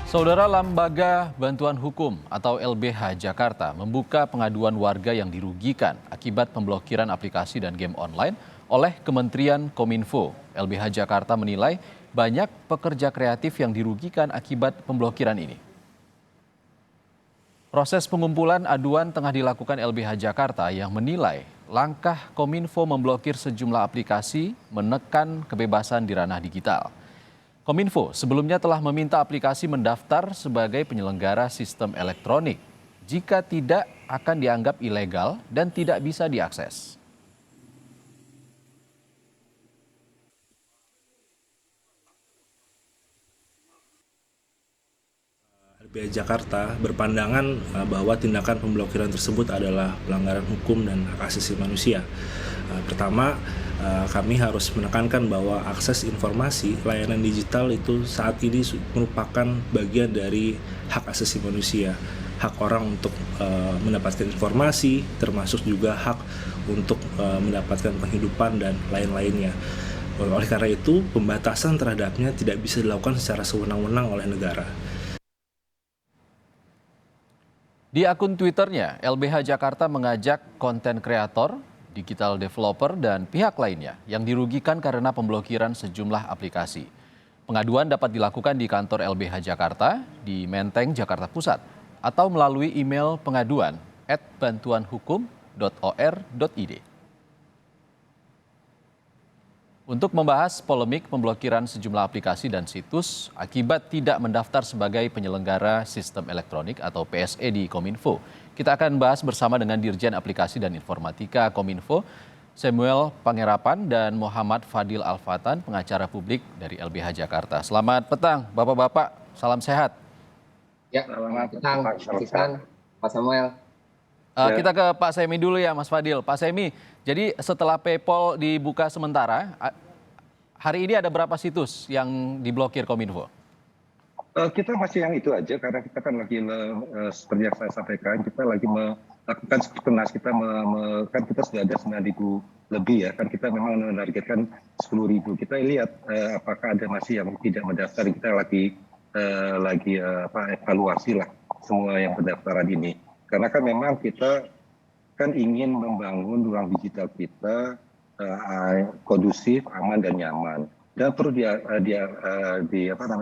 Saudara Lembaga Bantuan Hukum atau LBH Jakarta membuka pengaduan warga yang dirugikan akibat pemblokiran aplikasi dan game online oleh Kementerian Kominfo. LBH Jakarta menilai banyak pekerja kreatif yang dirugikan akibat pemblokiran ini. Proses pengumpulan aduan tengah dilakukan LBH Jakarta yang menilai langkah Kominfo memblokir sejumlah aplikasi menekan kebebasan di ranah digital. Kominfo sebelumnya telah meminta aplikasi mendaftar sebagai penyelenggara sistem elektronik. Jika tidak, akan dianggap ilegal dan tidak bisa diakses. LBH Jakarta berpandangan bahwa tindakan pemblokiran tersebut adalah pelanggaran hukum dan hak asasi manusia. Pertama, kami harus menekankan bahwa akses informasi layanan digital itu saat ini merupakan bagian dari hak asasi manusia. Hak orang untuk mendapatkan informasi, termasuk juga hak untuk mendapatkan penghidupan dan lain-lainnya. Oleh karena itu, pembatasan terhadapnya tidak bisa dilakukan secara sewenang-wenang oleh negara. Di akun Twitternya, LBH Jakarta mengajak konten kreator, digital developer, dan pihak lainnya yang dirugikan karena pemblokiran sejumlah aplikasi. Pengaduan dapat dilakukan di kantor LBH Jakarta di Menteng, Jakarta Pusat, atau melalui email pengaduan @bantuanhukum.or.id. Untuk membahas polemik pemblokiran sejumlah aplikasi dan situs akibat tidak mendaftar sebagai penyelenggara sistem elektronik atau PSE di Kominfo, kita akan bahas bersama dengan Dirjen Aplikasi dan Informatika Kominfo, Samuel Pangerapan, dan Muhammad Fadil Alfatan, pengacara publik dari LBH Jakarta. Selamat petang, Bapak-Bapak. Salam sehat. Ya, selamat petang, Pak Samuel. Kita ke Pak Semi dulu ya, Mas Fadil. Pak Semi, jadi setelah PayPal dibuka sementara, hari ini ada berapa situs yang diblokir Kominfo? Kita masih yang itu aja karena kita kan lagi seperti yang saya sampaikan, kita lagi melakukan skenas, kan kita sudah ada 9.000 lebih ya, kan kita memang menargetkan 10.000. Kita lihat apakah ada masih yang tidak mendaftar, kita lagi evaluasi lah semua yang pendaftaran ini. Karena kan memang kita kan ingin membangun ruang digital kita kondusif, aman dan nyaman. Dan perlu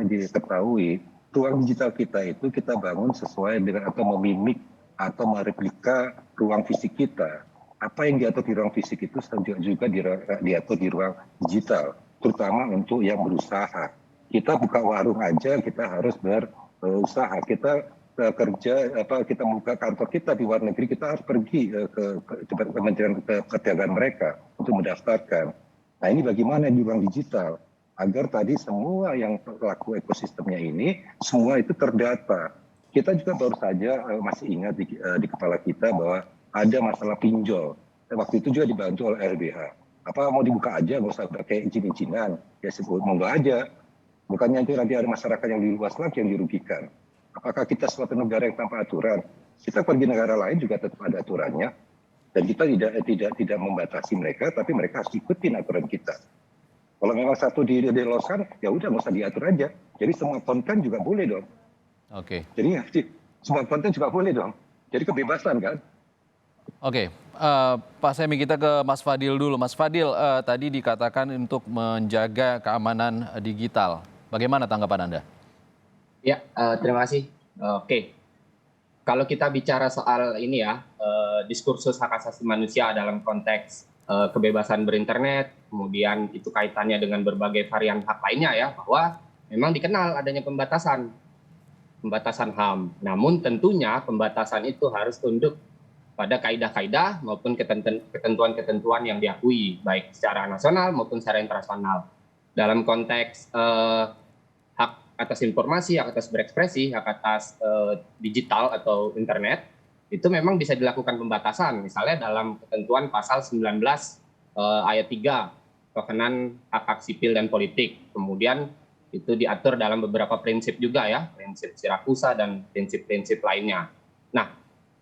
diketahui, ruang digital kita itu kita bangun sesuai dengan atau memimik atau mereplika ruang fisik kita. Apa yang diatur di ruang fisik itu juga diatur di ruang digital, terutama untuk yang berusaha. Kita buka warung aja kita harus berusaha. Kita kerja kita buka kantor kita di luar negeri, kita harus pergi ke Kementerian Perdagangan mereka untuk mendaftarkan. Nah, ini bagaimana di ruang digital agar tadi semua yang pelaku ekosistemnya ini semua itu terdata. Kita juga baru saja masih ingat di kepala kita bahwa ada masalah pinjol. Waktu itu juga dibantu oleh LBH. Apa mau dibuka aja, nggak usah pakai izin-izinan, ya sebut monggo aja. Bukannya nanti ada masyarakat yang di luas lagi yang dirugikan. Apakah kita suatu negara yang tanpa aturan? Kita pergi negara lain juga tetap ada aturannya, dan kita tidak membatasi mereka, tapi mereka harus ikutin aturan kita. Kalau memang satu diloloskan, ya udah nggak usah diatur aja. Jadi semua konten juga boleh dong. Oke. Jadi semua konten juga boleh dong. Jadi kebebasan kan? Oke, Pak Semi, kita ke Mas Fadil dulu. Mas Fadil, tadi dikatakan untuk menjaga keamanan digital. Bagaimana tanggapan Anda? Ya, terima kasih. Oke, kalau kita bicara soal ini ya, diskursus hak asasi manusia dalam konteks kebebasan berinternet, kemudian itu kaitannya dengan berbagai varian hak lainnya ya, bahwa memang dikenal adanya pembatasan HAM. Namun tentunya pembatasan itu harus tunduk pada kaidah-kaidah maupun ketentuan-ketentuan yang diakui, baik secara nasional maupun secara internasional. Dalam konteks hak atas informasi, hak atas berekspresi, hak atas digital atau internet, itu memang bisa dilakukan pembatasan. Misalnya dalam ketentuan pasal 19 ayat 3, kewenangan hak-hak sipil dan politik. Kemudian itu diatur dalam beberapa prinsip juga ya, prinsip Sirakusa dan prinsip-prinsip lainnya. Nah,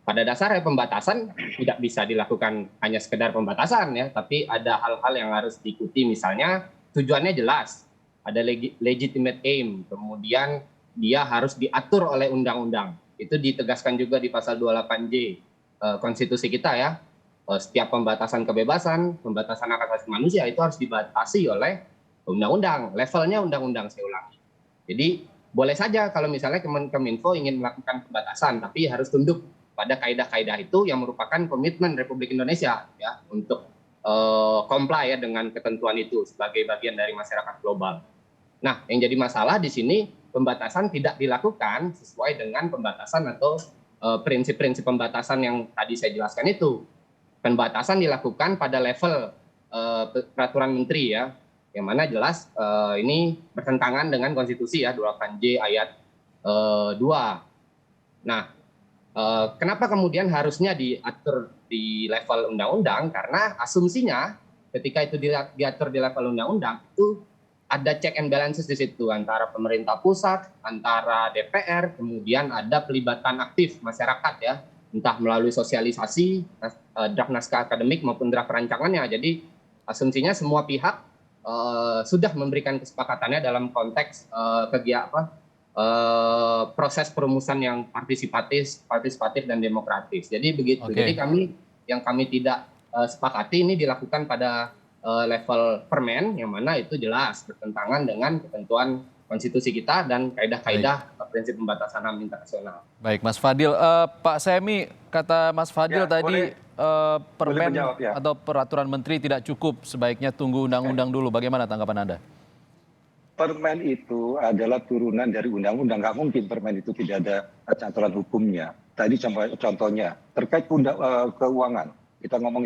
pada dasarnya pembatasan tidak bisa dilakukan hanya sekedar pembatasan ya, tapi ada hal-hal yang harus diikuti, misalnya tujuannya jelas, ada legitimate aim, kemudian dia harus diatur oleh undang-undang. Itu ditegaskan juga di pasal 28J konstitusi kita ya. Setiap pembatasan kebebasan, pembatasan hak asasi manusia itu harus dibatasi oleh undang-undang, levelnya undang-undang, saya ulangi. Jadi boleh saja kalau misalnya Kemenkominfo ingin melakukan pembatasan, tapi harus tunduk pada kaidah-kaidah itu yang merupakan komitmen Republik Indonesia ya untuk comply ya dengan ketentuan itu sebagai bagian dari masyarakat global. Nah, yang jadi masalah di sini pembatasan tidak dilakukan sesuai dengan pembatasan atau prinsip-prinsip pembatasan yang tadi saya jelaskan itu. Pembatasan dilakukan pada level peraturan menteri ya, yang mana jelas ini bertentangan dengan konstitusi ya 28J ayat 2. Nah, kenapa kemudian harusnya diatur di level undang-undang? Karena asumsinya ketika itu diatur di level undang-undang itu ada check and balances di situ antara pemerintah pusat, antara DPR, kemudian ada pelibatan aktif masyarakat ya, entah melalui sosialisasi, draft naskah akademik maupun draft rancangannya. Jadi asumsinya semua pihak sudah memberikan kesepakatannya dalam konteks proses perumusan yang partisipatif dan demokratis. Jadi begitu. Oke. Jadi kami tidak sepakati ini dilakukan pada level permen, yang mana itu jelas bertentangan dengan ketentuan konstitusi kita dan kaidah-kaidah prinsip pembatasan HAM internasional. Baik, Mas Fadil. Pak Semi, kata Mas Fadil Ya, tadi permen menjawab, ya. atau peraturan menteri tidak cukup, sebaiknya tunggu undang-undang dulu. Bagaimana tanggapan Anda? Permen itu adalah turunan dari undang-undang. Nggak mungkin permen itu tidak ada cantolan hukumnya. Tadi contohnya terkait keuangan. Kita ngomong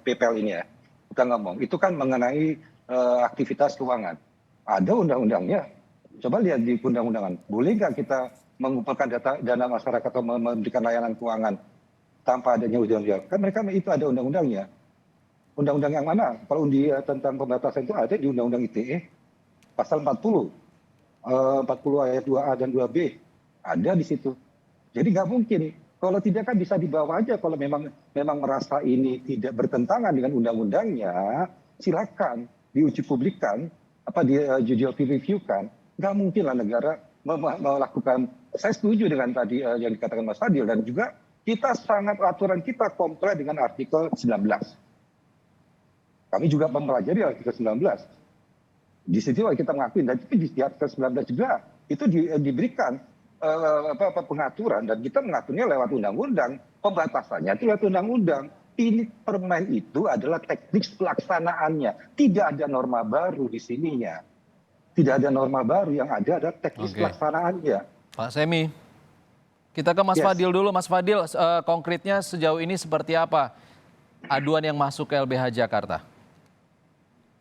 PPL ini ya. Kita ngomong itu kan mengenai aktivitas keuangan. Ada undang-undangnya. Coba lihat di undang-undangan. Boleh nggak kita mengumpulkan dana masyarakat atau memberikan layanan keuangan tanpa adanya undang-undang? Kan mereka itu ada undang-undangnya. Undang-undang yang mana? Kalau tentang pembatasan itu ada di Undang-Undang ITE pasal 40 ayat 2A dan 2B ada di situ. Jadi nggak mungkin. Kalau tidak kan bisa dibawa aja. Kalau memang merasa ini tidak bertentangan dengan undang-undangnya, silakan diuji publikkan, di judicial review kan. Nggak mungkin lah negara melakukan. Saya setuju dengan tadi yang dikatakan Mas Fadil, dan juga kita aturan kita komplit dengan artikel 19. Kami juga mempelajari artikel 19. Di situ kita mengakui, dan di artikel 19 juga itu diberikan pengaturan, dan kita mengaturnya lewat undang-undang. Pembatasannya itu lewat undang-undang. Ini permen itu adalah teknik pelaksanaannya. Tidak ada norma baru di sininya. Tidak ada norma baru, yang ada teknis pelaksanaannya. Pak Semi, kita ke Mas Fadil dulu. Mas Fadil, konkretnya sejauh ini seperti apa aduan yang masuk ke LBH Jakarta?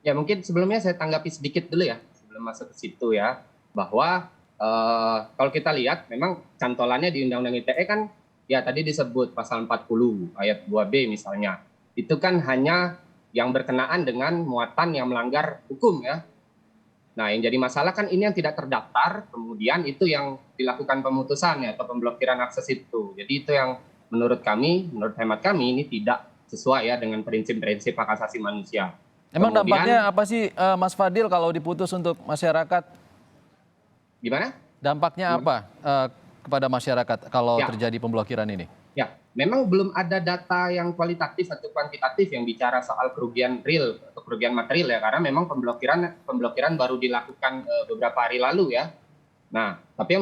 Ya, mungkin sebelumnya saya tanggapi sedikit dulu ya, sebelum masuk ke situ ya, bahwa kalau kita lihat memang cantolannya di Undang-Undang ITE kan ya tadi disebut pasal 40 ayat 2B misalnya. Itu kan hanya yang berkenaan dengan muatan yang melanggar hukum ya. Nah, yang jadi masalah kan ini yang tidak terdaftar, kemudian itu yang dilakukan pemutusan ya, atau pemblokiran akses itu. Jadi itu yang menurut hemat kami ini tidak sesuai ya dengan prinsip-prinsip hak asasi manusia. Emang dampaknya apa sih Mas Fadil kalau diputus untuk masyarakat? Gimana? Dampaknya apa kepada masyarakat kalau terjadi pemblokiran ini? Ya, memang belum ada data yang kualitatif atau kuantitatif yang bicara soal kerugian real atau kerugian material ya, karena memang pemblokiran baru dilakukan beberapa hari lalu ya. Nah, tapi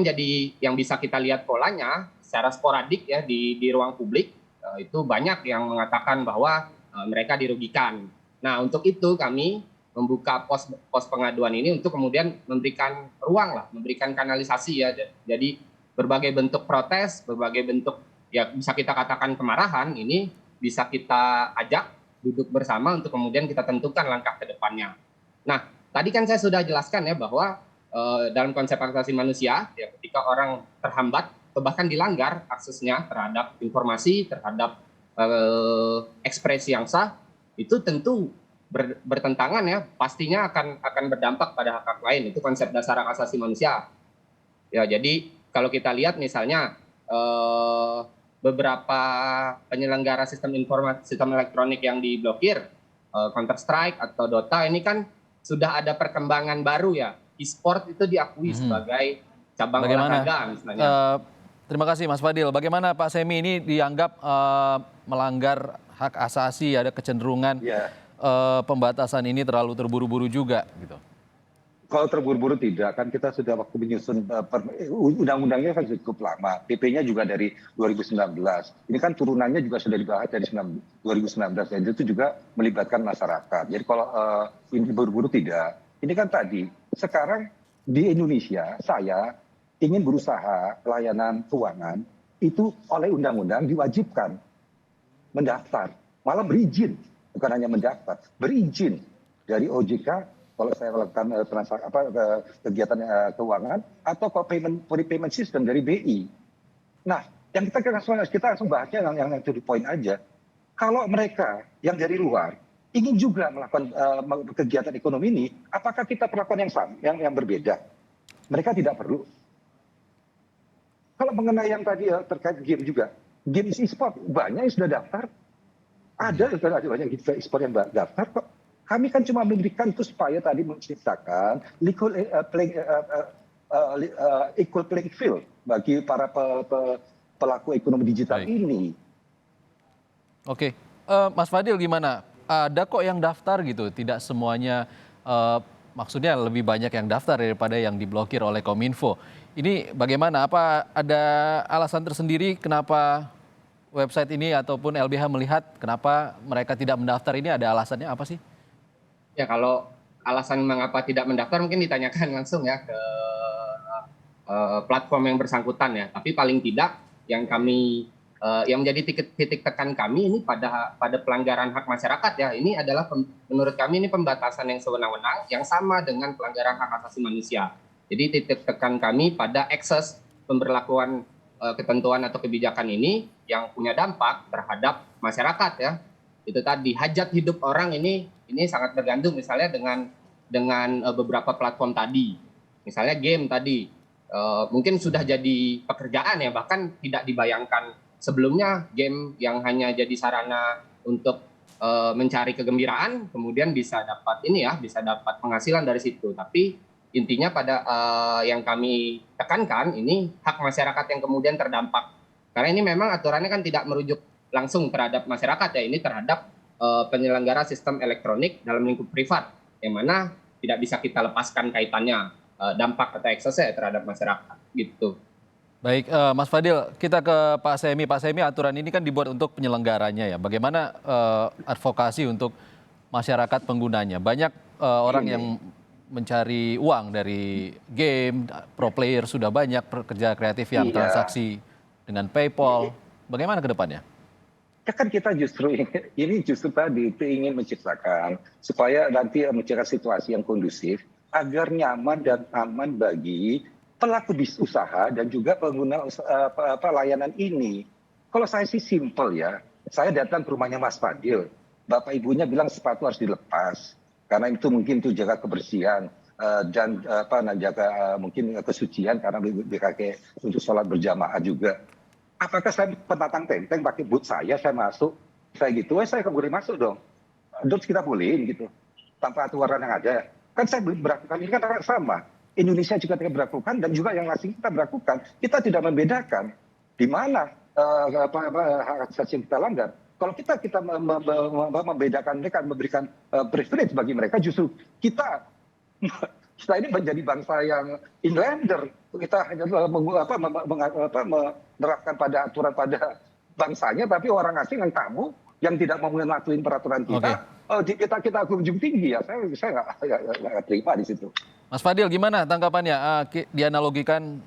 yang bisa kita lihat polanya secara sporadik ya di ruang publik itu banyak yang mengatakan bahwa mereka dirugikan. Nah, untuk itu kami membuka pos pengaduan ini untuk kemudian memberikan ruang lah, memberikan kanalisasi ya. Jadi berbagai bentuk protes, berbagai bentuk ya bisa kita katakan kemarahan ini bisa kita ajak duduk bersama untuk kemudian kita tentukan langkah ke depannya. Nah, tadi kan saya sudah jelaskan ya bahwa dalam konsep hak asasi manusia ya, ketika orang terhambat atau bahkan dilanggar aksesnya terhadap informasi, terhadap ekspresi yang sah, itu tentu bertentangan ya, pastinya akan berdampak pada hak-hak lain. Itu konsep dasar hak asasi manusia. Ya, jadi kalau kita lihat misalnya beberapa penyelenggara sistem elektronik yang diblokir, Counter Strike atau Dota ini kan sudah ada perkembangan baru ya e-sport itu diakui sebagai cabang Bagaimana? olahraga misalnya. Terima kasih Mas Fadil. Bagaimana Pak Semi ini dianggap melanggar hak asasi, ada kecenderungan Ya, pembatasan ini terlalu terburu-buru juga gitu. kalau terburu-buru tidak, kan kita sudah waktu menyusun undang-undangnya kan cukup lama. PP-nya juga dari 2019. Ini kan turunannya juga sudah dibahas dari 2019. Dan itu juga melibatkan masyarakat. Jadi kalau ini buru-buru tidak. Ini kan tadi, sekarang di Indonesia saya ingin berusaha pelayanan keuangan itu oleh undang-undang diwajibkan mendaftar, malah berizin, bukan hanya mendaftar, berizin dari OJK kalau saya melakukan kegiatan keuangan atau payment system dari BI. Nah, yang kita langsung bahasnya yang to the point aja. Kalau mereka yang dari luar ingin juga melakukan kegiatan ekonomi ini, apakah kita perlakuan yang sama, yang berbeda? Mereka tidak perlu. Kalau mengenai yang tadi terkait game juga, game e-sport banyak yang sudah daftar. Ada banyak e-sport yang daftar kok. Kami kan cuma memberikan itu supaya tadi menciptakan equal playing field bagi para pelaku ekonomi digital ini. Oke, Mas Fadil gimana? Ada kok yang daftar gitu, tidak semuanya, maksudnya lebih banyak yang daftar daripada yang diblokir oleh Kominfo. Ini bagaimana? Apa ada alasan tersendiri kenapa website ini ataupun LBH melihat kenapa mereka tidak mendaftar ini? Ada alasannya apa sih? Ya kalau alasan mengapa tidak mendaftar mungkin ditanyakan langsung ya ke platform yang bersangkutan ya. Tapi paling tidak yang yang menjadi titik tekan kami ini pada pelanggaran hak masyarakat ya. Ini adalah menurut kami ini pembatasan yang sewenang-wenang yang sama dengan pelanggaran hak asasi manusia. Jadi titik tekan kami pada akses pemberlakuan ketentuan atau kebijakan ini yang punya dampak terhadap masyarakat ya. Itu tadi hajat hidup orang ini sangat bergantung misalnya dengan beberapa platform tadi. Misalnya game tadi mungkin sudah jadi pekerjaan ya, bahkan tidak dibayangkan sebelumnya game yang hanya jadi sarana untuk mencari kegembiraan kemudian bisa dapat penghasilan dari situ. Tapi intinya pada yang kami tekankan ini hak masyarakat yang kemudian terdampak. Karena ini memang aturannya kan tidak merujuk langsung terhadap masyarakat ya, ini terhadap penyelenggara sistem elektronik dalam lingkup privat, yang mana tidak bisa kita lepaskan kaitannya dampak atau eksesnya terhadap masyarakat gitu. Baik, Mas Fadil, kita ke Pak Semi. Pak Semi, aturan ini kan dibuat untuk penyelenggaranya ya. Bagaimana advokasi untuk masyarakat penggunanya? Banyak orang yang mencari uang dari game, pro player sudah banyak, pekerja kreatif yang transaksi dengan PayPal. Bagaimana ke depannya? Kan kita justru tadi itu ingin menciptakan supaya nanti menciptakan situasi yang kondusif agar nyaman dan aman bagi pelaku bisnis usaha dan juga pengguna layanan ini. Kalau saya sih simple ya, saya datang ke rumahnya Mas Fadil, bapak ibunya bilang sepatu harus dilepas karena itu mungkin untuk jaga kebersihan dan jaga mungkin kesucian karena dipakai untuk sholat berjamaah juga. Apakah saya penatang tenteng pakai boot saya masuk, saya gitu, saya boleh masuk dong. Terus kita bolehin gitu, tanpa aturan yang ada. Kan saya berlakukan ini kan sama. Indonesia juga tidak berlakukan dan juga yang asing kita berlakukan. Kita tidak membedakan di mana hak asasi yang kita langgar. Kalau kita membedakan mereka, memberikan privilege bagi mereka, justru kita ini menjadi bangsa yang inlander. Kita hanya menerapkan pada aturan pada bangsanya, tapi orang asing yang tamu yang tidak mau mematuhi peraturan kita, kita junjung tinggi ya. Saya nggak terima di situ. Mas Fadil, gimana tanggapannya? Dianalogikan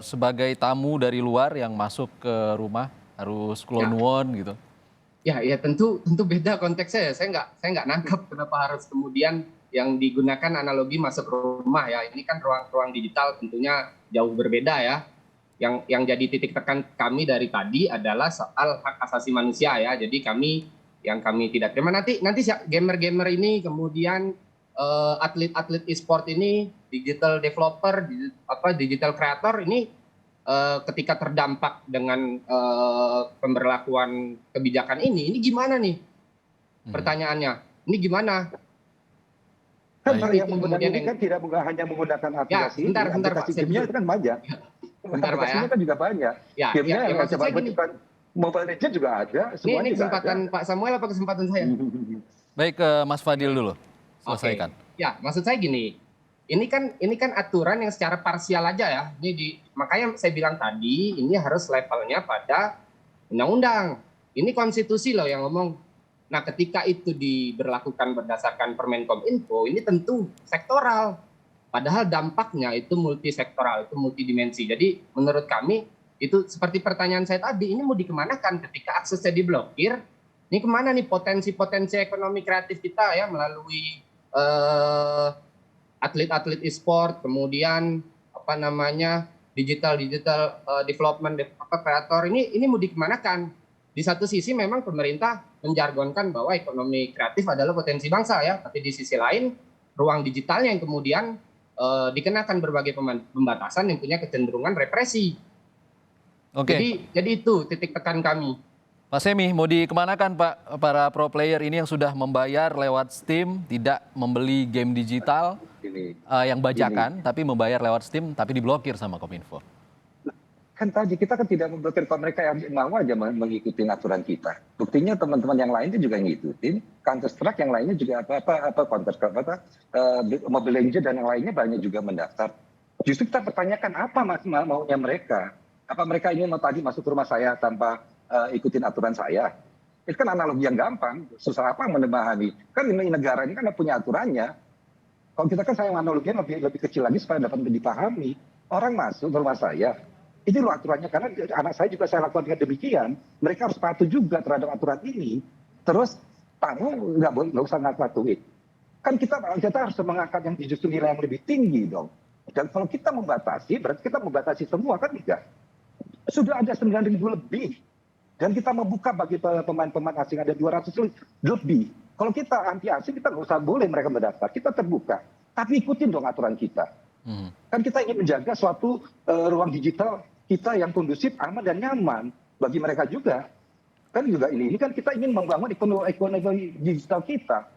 sebagai tamu dari luar yang masuk ke rumah harus kulonwon gitu. Ya tentu beda konteksnya ya. Saya nggak nangkep kenapa harus kemudian yang digunakan analogi masuk rumah ya. Ini kan ruang digital tentunya jauh berbeda ya. Yang jadi titik tekan kami dari tadi adalah soal hak asasi manusia ya. Jadi yang kami tidak terima nanti gamer-gamer ini kemudian atlet-atlet e-sport ini, digital developer, digital creator ini ketika terdampak dengan pemberlakuan kebijakan ini gimana nih? Pertanyaannya, ini gimana? Kan Baik. yang menggunakan ini kan tidak hanya menggunakan aplikasi ini, sebentar, Pak. aplikasi Saya gamenya dulu. itu kan banyak. Bentar, Pak, ya. Aplikasinya kan juga banyak. Ya, Gamenya ya, yang maksud coba saya gini. bukan Mobile Legends juga ada, semua Ini juga kesempatan ada. Pak Samuel apa kesempatan saya? Baik, ke Mas Fadil dulu. Oke. Selesaikan. Ya, maksud saya gini. Ini kan aturan yang secara parsial aja ya. Makanya saya bilang tadi ini harus levelnya pada undang-undang. Ini konstitusi loh yang ngomong. Nah, ketika itu diberlakukan berdasarkan Permenkominfo, ini tentu sektoral. Padahal dampaknya itu multisektoral, itu multidimensi. Jadi menurut kami itu seperti pertanyaan saya tadi, ini mau dikemanakan ketika aksesnya diblokir? Ini kemana nih potensi-potensi ekonomi kreatif kita ya melalui atlet-atlet e-sport, kemudian digital development kreator ini mau dikemanakan? Di satu sisi memang pemerintah menjargonkan bahwa ekonomi kreatif adalah potensi bangsa ya, tapi di sisi lain ruang digitalnya yang kemudian dikenakan berbagai pembatasan yang punya kecenderungan represi. Oke. Jadi itu titik tekan kami. Pak Semi, mau dikemanakan Pak para pro player ini yang sudah membayar lewat Steam, tidak membeli game digital yang bajakan, tapi membayar lewat Steam, tapi diblokir sama Kominfo? Kan tadi kita kan tidak memblokir, kalau mereka yang mau aja mengikuti aturan kita. Buktinya teman-teman yang lainnya juga ngikutin. Counter Strike yang lainnya juga Mobile Legends dan yang lainnya banyak juga mendaftar. Justru kita pertanyakan apa maunya mereka. Apa mereka ingin tadi masuk ke rumah saya tanpa ikutin aturan saya? Itu kan analogi yang gampang. Susah apa memahami? Kan ini negara ini kan punya aturannya. Kalau kita kan saya analoginya lebih kecil lagi supaya dapat dipahami. Orang masuk ke rumah saya, ini loh aturannya, karena anak saya juga saya lakukan dengan demikian. Mereka harus patuh juga terhadap aturan ini. Terus tamu nggak usah patuhin. Kan kita harus mengangkat yang justru nilai yang lebih tinggi dong. Dan kalau kita membatasi, berarti kita membatasi semua kan tidak. Sudah ada 9.000 lebih. Dan kita membuka bagi pemain-pemain asing ada 200 lebih. Kalau kita anti asing, kita nggak usah boleh mereka mendaftar. Kita terbuka. Tapi ikutin dong aturan kita. Kan kita ingin menjaga suatu ruang digital kita yang kondusif, aman dan nyaman bagi mereka juga. Kan juga ini kan kita ingin membangun ekonomi digital kita.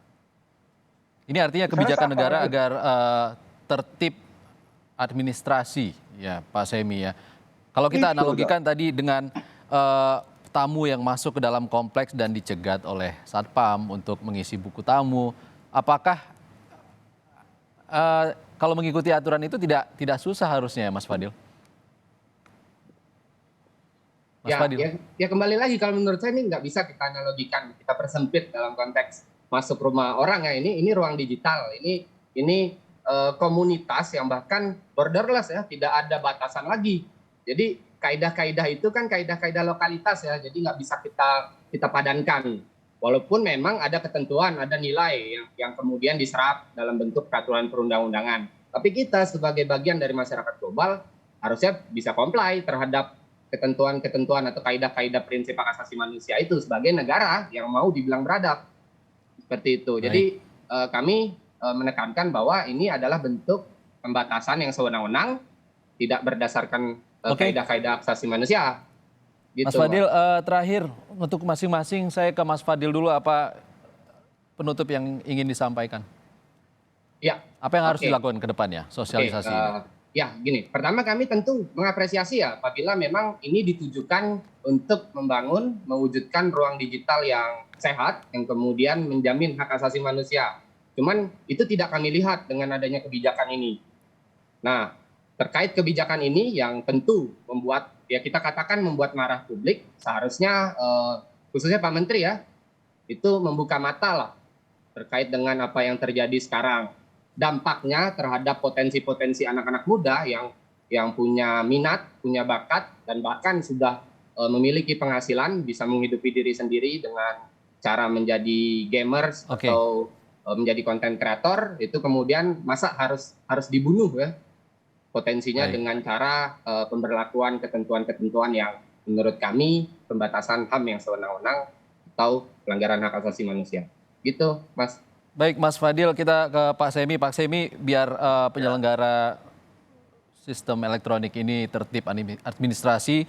Ini artinya kebijakan negara agar tertib administrasi ya Pak Semi ya. Kalau kita analogikan tadi dengan tamu yang masuk ke dalam kompleks dan dicegat oleh Satpam untuk mengisi buku tamu, apakah kalau mengikuti aturan itu tidak susah harusnya ya Mas Fadil? Mas Fadil. Ya kembali lagi kalau menurut saya ini nggak bisa kita analogikan, kita persempit dalam konteks masuk rumah orang ya, ini ruang digital, ini komunitas yang bahkan borderless ya, tidak ada batasan lagi. Jadi kaidah-kaidah itu kan kaidah-kaidah lokalitas ya, jadi nggak bisa kita padankan. Walaupun memang ada ketentuan, ada nilai yang kemudian diserap dalam bentuk peraturan perundang-undangan. Tapi kita sebagai bagian dari masyarakat global harusnya bisa comply terhadap ketentuan-ketentuan atau kaidah-kaidah prinsip hak asasi manusia itu sebagai negara yang mau dibilang beradab. Seperti itu. Jadi kami menekankan bahwa ini adalah bentuk pembatasan yang sewenang-wenang, tidak berdasarkan kaidah-kaidah hak asasi manusia. Gitu, Mas Fadil, terakhir untuk masing-masing, saya ke Mas Fadil dulu, apa penutup yang ingin disampaikan? Ya. Apa yang harus dilakukan ke depannya, sosialisasi ini? Ya, gini. Pertama kami tentu mengapresiasi ya apabila memang ini ditujukan untuk membangun, mewujudkan ruang digital yang sehat, yang kemudian menjamin hak asasi manusia. Cuman itu tidak kami lihat dengan adanya kebijakan ini. Nah, terkait kebijakan ini yang tentu membuat, ya kita katakan membuat marah publik, seharusnya khususnya Pak Menteri ya, itu membuka mata lah terkait dengan apa yang terjadi sekarang. Dampaknya terhadap potensi-potensi anak-anak muda yang punya minat, punya bakat, dan bahkan sudah memiliki penghasilan, bisa menghidupi diri sendiri dengan cara menjadi gamers atau menjadi konten kreator, itu kemudian masa harus dibunuh ya potensinya. Baik. Dengan cara pemberlakuan ketentuan-ketentuan yang menurut kami pembatasan HAM yang sewenang-wenang atau pelanggaran hak asasi manusia. Gitu, Mas. Baik, Mas Fadil, kita ke Pak Semi. Pak Semi, biar penyelenggara sistem elektronik ini tertib administrasi,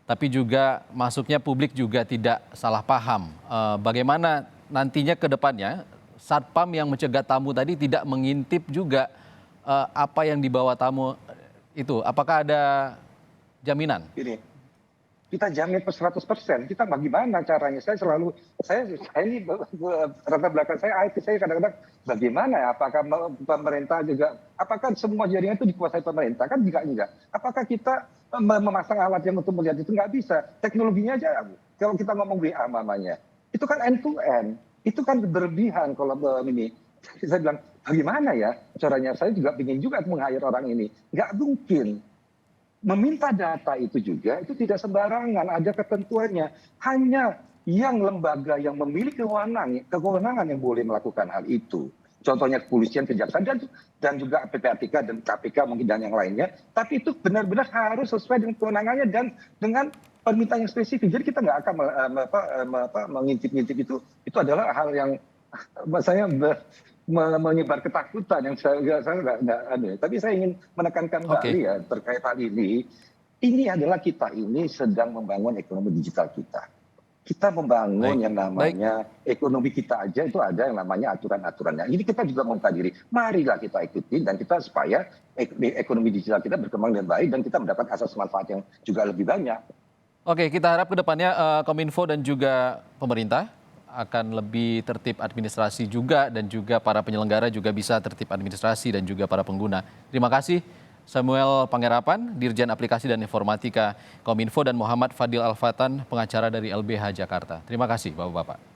tapi juga masuknya publik juga tidak salah paham. Bagaimana nantinya ke depannya satpam yang mencegat tamu tadi tidak mengintip juga apa yang dibawa tamu itu? Apakah ada jaminan? Ini kita jamin 100%. Kita bagaimana caranya? Saya ini rata belakang saya IT, saya kadang-kadang bagaimana ya? Apakah pemerintah juga? Apakah semua jaringan itu dikuasai pemerintah? Kan juga enggak. Apakah kita memasang alat yang untuk melihat itu? Nggak bisa. Teknologinya aja. Kalau kita ngomong WA mamanya, itu kan end to end. Itu kan berlebihan kalau ini. Saya bilang bagaimana ya caranya? Saya juga ingin juga meng-hire orang ini. Nggak mungkin. Meminta data itu juga, itu tidak sembarangan, ada ketentuannya. Hanya yang lembaga yang memiliki kewenangan yang boleh melakukan hal itu. Contohnya kepolisian, kejaksaan, dan juga PPATK dan KPK mungkin dan yang lainnya. Tapi itu benar-benar harus sesuai dengan kewenangannya dan dengan permintaan yang spesifik. Jadi kita nggak akan mengintip-ngintip itu adalah hal yang saya menyebar ketakutan yang saya nggak ada. Tapi saya ingin menekankan kembali ya terkait hal ini. Ini adalah kita ini sedang membangun ekonomi digital kita. Kita membangun yang namanya ekonomi kita aja itu ada yang namanya aturan-aturannya. Ini kita juga membuka diri. Marilah kita ikuti dan kita supaya ekonomi digital kita berkembang dengan baik dan kita mendapat asas manfaat yang juga lebih banyak. Oke, kita harap ke depannya Kominfo dan juga pemerintah akan lebih tertib administrasi juga dan juga para penyelenggara juga bisa tertib administrasi dan juga para pengguna. Terima kasih Samuel Pangerapan, Dirjen Aplikasi dan Informatika Kominfo dan Muhammad Fadil Alfatan, pengacara dari LBH Jakarta. Terima kasih Bapak-Bapak.